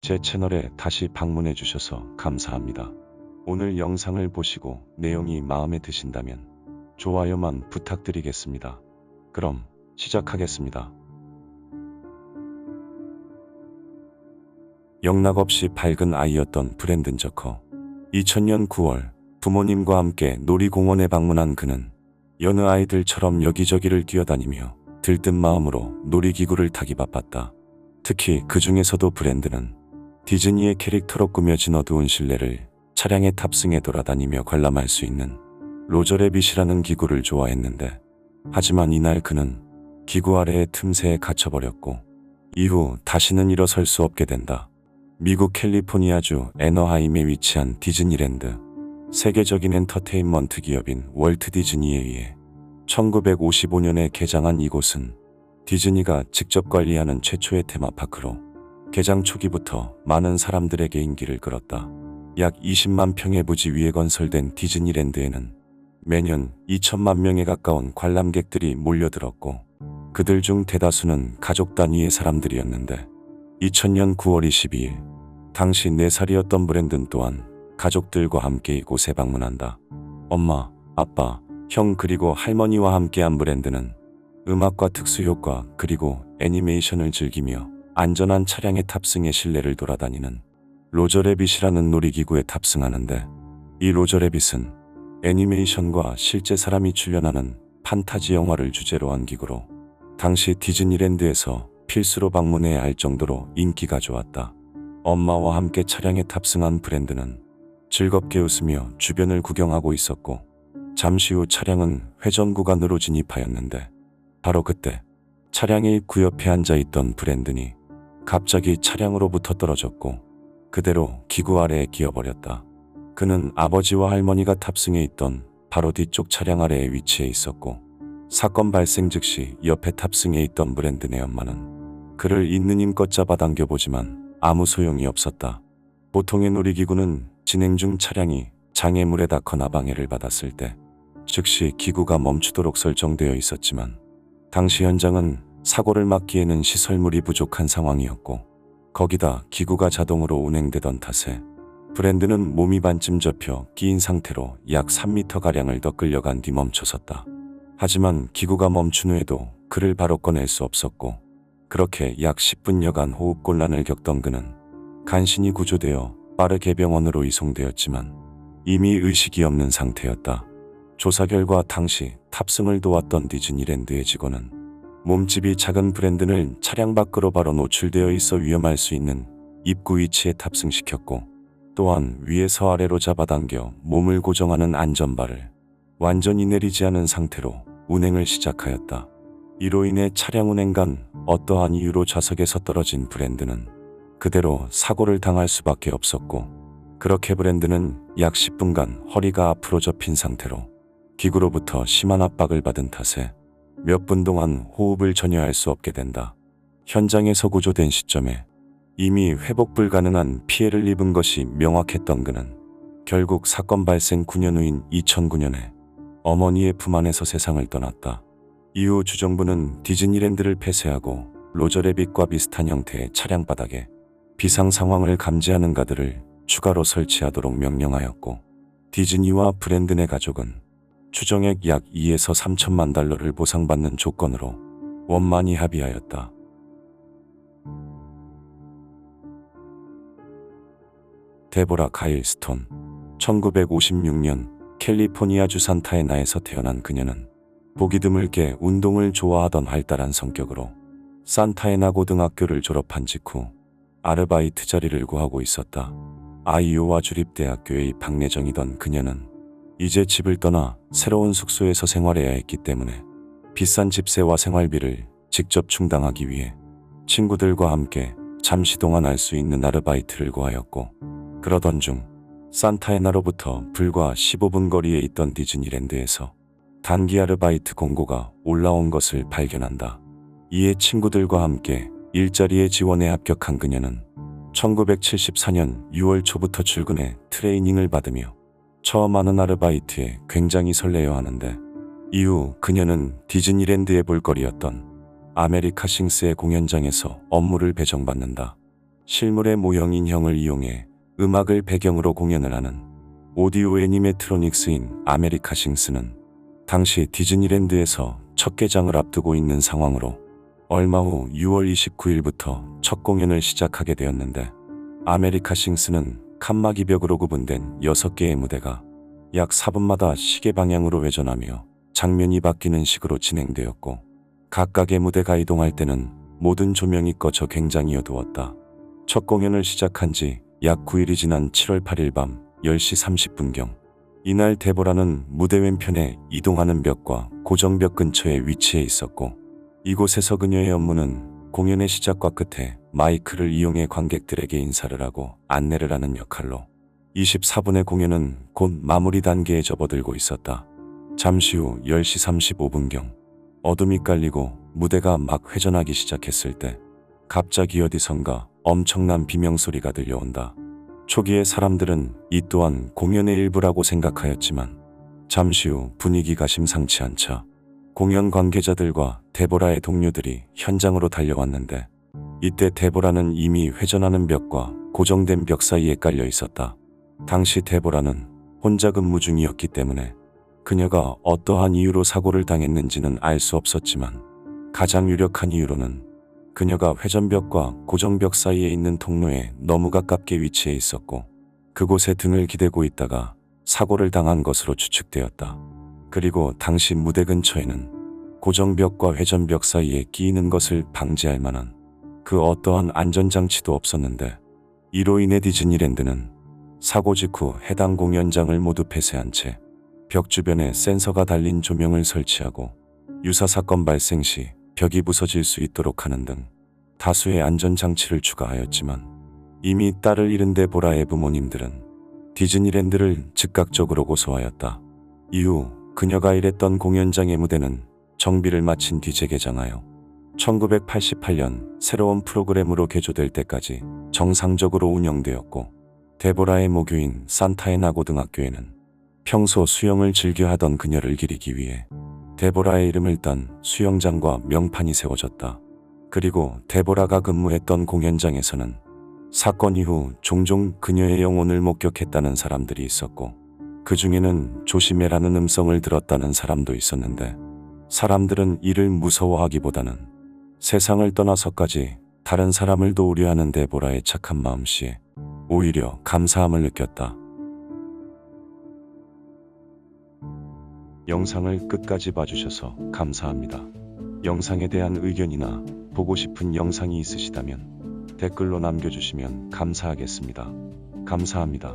제 채널에 다시 방문해 주셔서 감사합니다. 오늘 영상을 보시고 내용이 마음에 드신다면 좋아요만 부탁드리겠습니다. 그럼 시작하겠습니다. 영락없이 밝은 아이였던 브랜든 저커. 2000년 9월 부모님과 함께 놀이공원에 방문한 그는 여느 아이들처럼 여기저기를 뛰어다니며 들뜬 마음으로 놀이기구를 타기 바빴다. 특히 그 중에서도 브랜든은 디즈니의 캐릭터로 꾸며진 어두운 실내를 차량에 탑승해 돌아다니며 관람할 수 있는 로저 래빗이라는 기구를 좋아했는데, 하지만 이날 그는 기구 아래의 틈새에 갇혀버렸고 이후 다시는 일어설 수 없게 된다. 미국 캘리포니아주 애너하임에 위치한 디즈니랜드, 세계적인 엔터테인먼트 기업인 월트 디즈니에 의해 1955년에 개장한 이곳은 디즈니가 직접 관리하는 최초의 테마파크로 개장 초기부터 많은 사람들에게 인기를 끌었다. 약 20만 평의 부지 위에 건설된 디즈니랜드에는 매년 2천만 명에 가까운 관람객들이 몰려들었고, 그들 중 대다수는 가족 단위의 사람들이었는데 2000년 9월 22일 당시 4살이었던 브랜든 또한 가족들과 함께 이곳에 방문한다. 엄마, 아빠, 형 그리고 할머니와 함께한 브랜든은 음악과 특수효과 그리고 애니메이션을 즐기며 안전한 차량에 탑승해 실내를 돌아다니는 로저 래빗이라는 놀이기구에 탑승하는데, 이 로저 래빗은 애니메이션과 실제 사람이 출연하는 판타지 영화를 주제로 한 기구로 당시 디즈니랜드에서 필수로 방문해야 할 정도로 인기가 좋았다. 엄마와 함께 차량에 탑승한 브랜든은 즐겁게 웃으며 주변을 구경하고 있었고, 잠시 후 차량은 회전 구간으로 진입하였는데, 바로 그때 차량의 입구 옆에 앉아있던 브랜든이 갑자기 차량으로부터 떨어졌고 그대로 기구 아래에 끼어버렸다. 그는 아버지와 할머니가 탑승해 있던 바로 뒤쪽 차량 아래에 위치해 있었고, 사건 발생 즉시 옆에 탑승해 있던 브랜든의 엄마는 그를 있는 힘껏 잡아당겨보지만 아무 소용이 없었다. 보통의 놀이기구는 진행 중 차량이 장애물에 닿거나 방해를 받았을 때 즉시 기구가 멈추도록 설정되어 있었지만, 당시 현장은 사고를 막기에는 시설물이 부족한 상황이었고, 거기다 기구가 자동으로 운행되던 탓에 브랜든은 몸이 반쯤 접혀 끼인 상태로 약 3m가량을 더 끌려간 뒤 멈춰섰다. 하지만 기구가 멈춘 후에도 그를 바로 꺼낼 수 없었고, 그렇게 약 10분여간 호흡곤란을 겪던 그는 간신히 구조되어 빠르게 병원으로 이송되었지만 이미 의식이 없는 상태였다. 조사 결과 당시 탑승을 도왔던 디즈니랜드의 직원은 몸집이 작은 브랜든을 차량 밖으로 바로 노출되어 있어 위험할 수 있는 입구 위치에 탑승시켰고, 또한 위에서 아래로 잡아당겨 몸을 고정하는 안전바를 완전히 내리지 않은 상태로 운행을 시작하였다. 이로 인해 차량 운행간 어떠한 이유로 좌석에서 떨어진 브랜든은 그대로 사고를 당할 수밖에 없었고, 그렇게 브랜든은 약 10분간 허리가 앞으로 접힌 상태로 기구로부터 심한 압박을 받은 탓에 몇 분 동안 호흡을 전혀 할 수 없게 된다. 현장에서 구조된 시점에 이미 회복 불가능한 피해를 입은 것이 명확했던 그는 결국 사건 발생 9년 후인 2009년에 어머니의 품 안에서 세상을 떠났다. 이후 주정부는 디즈니랜드를 폐쇄하고 로저 래빗과 비슷한 형태의 차량 바닥에 비상 상황을 감지하는 가드를 추가로 설치하도록 명령하였고, 디즈니와 브랜든의 가족은 추정액 약 2에서 3천만 달러를 보상받는 조건으로 원만히 합의하였다. 데보라 가일 스톤. 1956년 캘리포니아주 산타에나에서 태어난 그녀는 보기 드물게 운동을 좋아하던 활달한 성격으로 산타에나 고등학교를 졸업한 직후 아르바이트 자리를 구하고 있었다. 아이오와 주립대학교에 입학 예정이던 그녀는 이제 집을 떠나 새로운 숙소에서 생활해야 했기 때문에 비싼 집세와 생활비를 직접 충당하기 위해 친구들과 함께 잠시 동안 할 수 있는 아르바이트를 구하였고, 그러던 중 산타에나로부터 불과 15분 거리에 있던 디즈니랜드에서 단기 아르바이트 공고가 올라온 것을 발견한다. 이에 친구들과 함께 일자리에 지원에 합격한 그녀는 1974년 6월 초부터 출근해 트레이닝을 받으며 처음 하는 아르바이트에 굉장히 설레어 하는데, 이후 그녀는 디즈니랜드의 볼거리였던 아메리카 싱스의 공연장에서 업무를 배정받는다. 실물의 모형 인형을 이용해 음악을 배경으로 공연을 하는 오디오 애니메트로닉스인 아메리카 싱스는 당시 디즈니랜드에서 첫 개장을 앞두고 있는 상황으로 얼마 후 6월 29일부터 첫 공연을 시작하게 되었는데, 아메리카 싱스는 칸막이 벽으로 구분된 6개의 무대가 약 4분마다 시계 방향으로 회전하며 장면이 바뀌는 식으로 진행되었고, 각각의 무대가 이동할 때는 모든 조명이 꺼져 굉장히 어두웠다. 첫 공연을 시작한 지 약 9일이 지난 7월 8일 밤 10시 30분경, 이날 데보라는 무대 왼편에 이동하는 벽과 고정벽 근처에 위치해 있었고, 이곳에서 그녀의 업무는 공연의 시작과 끝에 마이크를 이용해 관객들에게 인사를 하고 안내를 하는 역할로 24분의 공연은 곧 마무리 단계에 접어들고 있었다. 잠시 후 10시 35분경, 어둠이 깔리고 무대가 막 회전하기 시작했을 때 갑자기 어디선가 엄청난 비명소리가 들려온다. 초기에 사람들은 이 또한 공연의 일부라고 생각하였지만, 잠시 후 분위기가 심상치 않자 공연 관계자들과 데보라의 동료들이 현장으로 달려왔는데, 이때 데보라는 이미 회전하는 벽과 고정된 벽 사이에 깔려 있었다. 당시 데보라는 혼자 근무 중이었기 때문에 그녀가 어떠한 이유로 사고를 당했는지는 알 수 없었지만, 가장 유력한 이유로는 그녀가 회전벽과 고정벽 사이에 있는 통로에 너무 가깝게 위치해 있었고, 그곳에 등을 기대고 있다가 사고를 당한 것으로 추측되었다. 그리고 당시 무대 근처에는 고정벽과 회전벽 사이에 끼이는 것을 방지할 만한 그 어떠한 안전장치도 없었는데, 이로 인해 디즈니랜드는 사고 직후 해당 공연장을 모두 폐쇄한 채 벽 주변에 센서가 달린 조명을 설치하고 유사 사건 발생 시 벽이 부서질 수 있도록 하는 등 다수의 안전장치를 추가하였지만, 이미 딸을 잃은 데보라의 부모님들은 디즈니랜드를 즉각적으로 고소하였다. 이후 그녀가 일했던 공연장의 무대는 정비를 마친 뒤 재개장하여 1988년 새로운 프로그램으로 개조될 때까지 정상적으로 운영되었고, 데보라의 모교인 산타에나 고등학교에는 평소 수영을 즐겨 하던 그녀를 기리기 위해 데보라의 이름을 딴 수영장과 명판이 세워졌다. 그리고 데보라가 근무했던 공연장에서는 사건 이후 종종 그녀의 영혼을 목격했다는 사람들이 있었고, 그 중에는 조심해라는 음성을 들었다는 사람도 있었는데, 사람들은 이를 무서워하기보다는 세상을 떠나서까지 다른 사람을 도우려 하는 데보라의 착한 마음씨에 오히려 감사함을 느꼈다. 영상을 끝까지 봐주셔서 감사합니다. 영상에 대한 의견이나 보고 싶은 영상이 있으시다면 댓글로 남겨주시면 감사하겠습니다. 감사합니다.